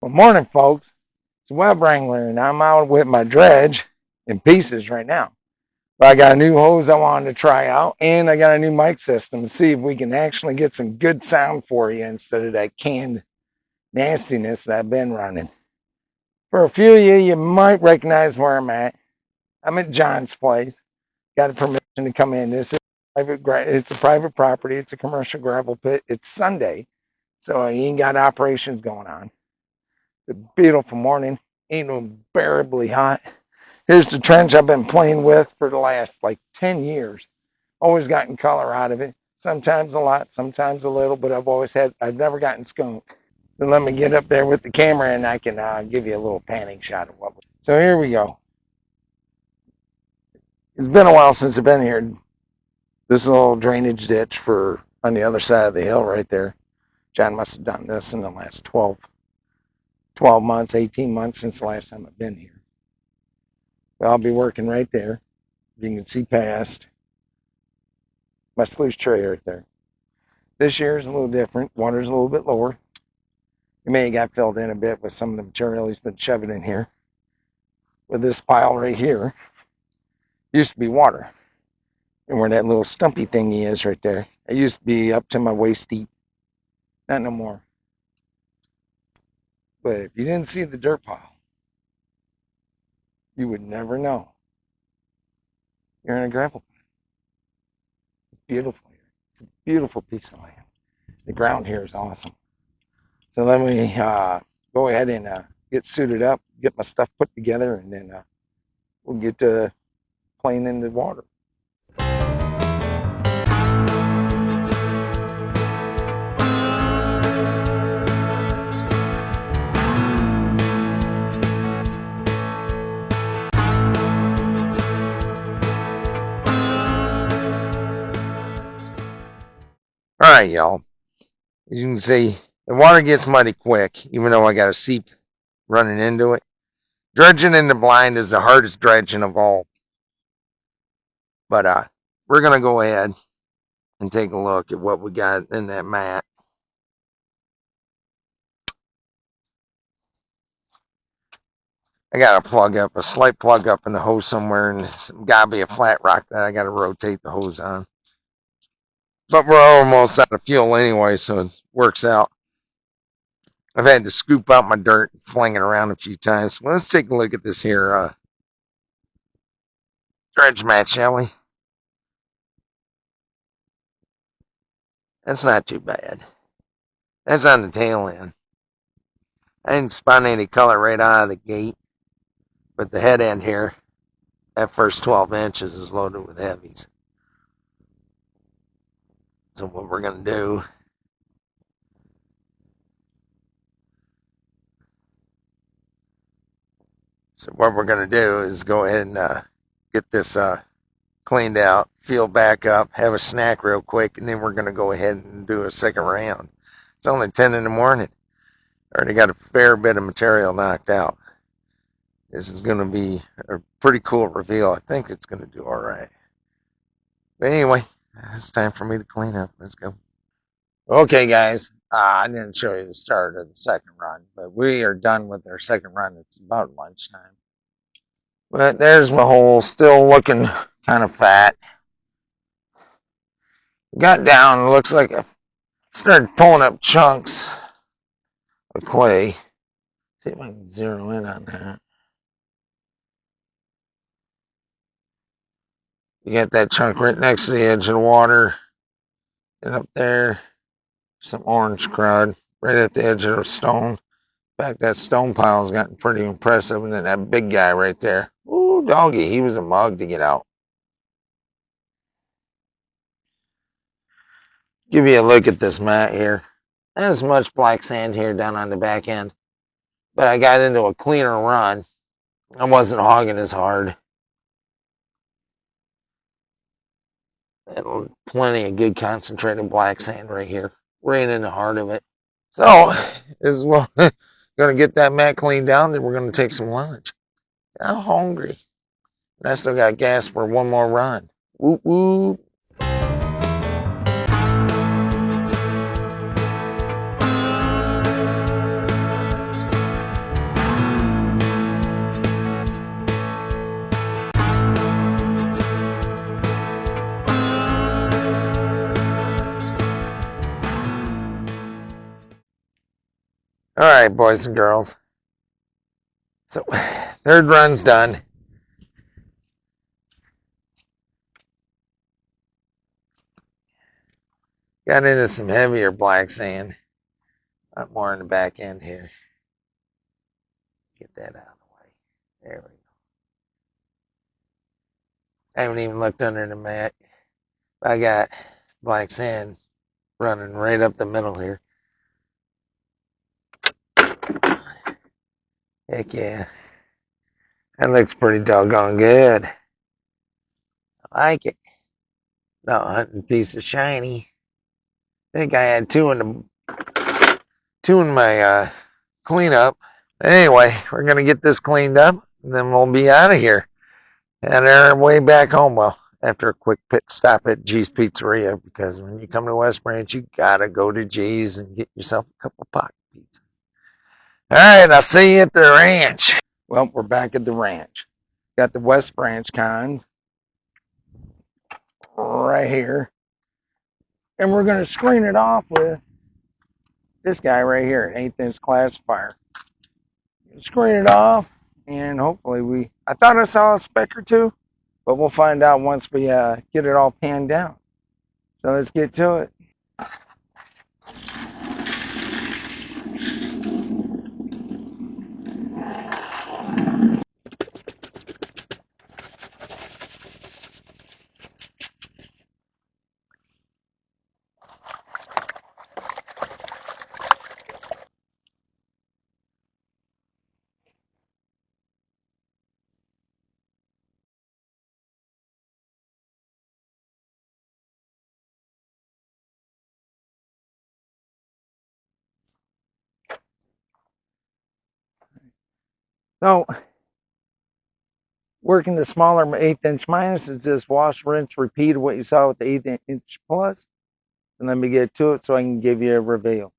Well, morning, folks. It's Web Wrangler, and I'm out with my dredge in pieces right now. But I got a new hose I wanted to try out, and I got a new mic system to see if we can actually get some good sound for you instead of that canned nastiness that I've been running. For a few of you, you might recognize where I'm at. I'm at John's place. Got a permission to come in. This is it's a private property. It's a commercial gravel pit. It's Sunday, so he ain't got operations going on. It's a beautiful morning. Ain't unbearably hot. Here's the trench I've been playing with for the last like 10 years. Always gotten color out of it. Sometimes a lot, sometimes a little, but I've never gotten skunk. So let me get up there with the camera and I can give you a little panning shot of what. So here we go. It's been a while since I've been here. This little drainage ditch for on the other side of the hill right there. John must have done this in the last 12 months, 18 months since the last time I've been here. But I'll be working right there. You can see past my sluice tray right there. This year is a little different. Water's a little bit lower. It may have got filled in a bit with some of the material he's been shoving in here. With this pile right here, used to be water. And where that little stumpy thingy is right there, it used to be up to my waist deep. Not no more. But if you didn't see the dirt pile, you would never know. You're in a gravel pit. It's beautiful here. It's a beautiful piece of land. The ground here is awesome. So let me go ahead and get suited up, get my stuff put together, and then we'll get to playing in the water. All right, y'all. As you can see, the water gets muddy quick, even though I got a seep running into it. Dredging in the blind is the hardest dredging of all. But we're going to go ahead and take a look at what we got in that mat. I got a slight plug up in the hose somewhere, and it's got to be a flat rock that I got to rotate the hose on. But we're almost out of fuel anyway, so it works out. I've had to scoop out my dirt and fling it around a few times. Well, let's take a look at this here dredge mat, shall we? That's not too bad. That's on the tail end. I didn't spot any color right out of the gate, but the head end here, that first 12 inches is loaded with heavies. So what we're going to do is go ahead and get this cleaned out, feel back up, have a snack real quick, and then we're going to go ahead and do a second round. It's only 10 in the morning. Already got a fair bit of material knocked out. This is going to be a pretty cool reveal. I think it's going to do all right. But anyway, it's time for me to clean up. Let's go. Okay, guys. I didn't show you the start of the second run, but we are done with our second run. It's about lunchtime. But there's my hole, still looking kind of fat. Got down, looks like I started pulling up chunks of clay. See if I can zero in on that. You got that chunk right next to the edge of the water. And up there, some orange crud right at the edge of the stone. In fact, that stone pile's gotten pretty impressive. And then that big guy right there. Ooh, doggy, he was a mug to get out. Give you a look at this mat here. Not as much black sand here down on the back end. But I got into a cleaner run. I wasn't hogging as hard. Plenty of good concentrated black sand right here. Right in the heart of it. So, as well, gonna get that mat cleaned down, then we're gonna take some lunch. I'm hungry. And I still got gas for one more run. Whoop whoop. All right, boys and girls. So, third run's done. Got into some heavier black sand. A lot more in the back end here. Get that out of the way. There we go. I haven't even looked under the mat. I got black sand running right up the middle here. Heck yeah. That looks pretty doggone good. I like it. No hunting piece of shiny. I think I had two in my cleanup. Anyway, we're gonna get this cleaned up, and then we'll be out of here. And our way back home. Well, after a quick pit stop at G's Pizzeria, because when you come to West Branch, you gotta go to G's and get yourself a couple pocket pizzas. All right, I'll see you at the ranch. Well, we're back at the ranch. Got the West Branch cons right here. And we're going to screen it off with this guy right here, an 1/8 inch classifier. Screen it off, and hopefully I thought I saw a speck or two, but we'll find out once we get it all panned down. So let's get to it. So working the smaller 1/8 inch minus is just wash, rinse, repeat what you saw with the 1/8 inch plus. And let me get to it so I can give you a reveal.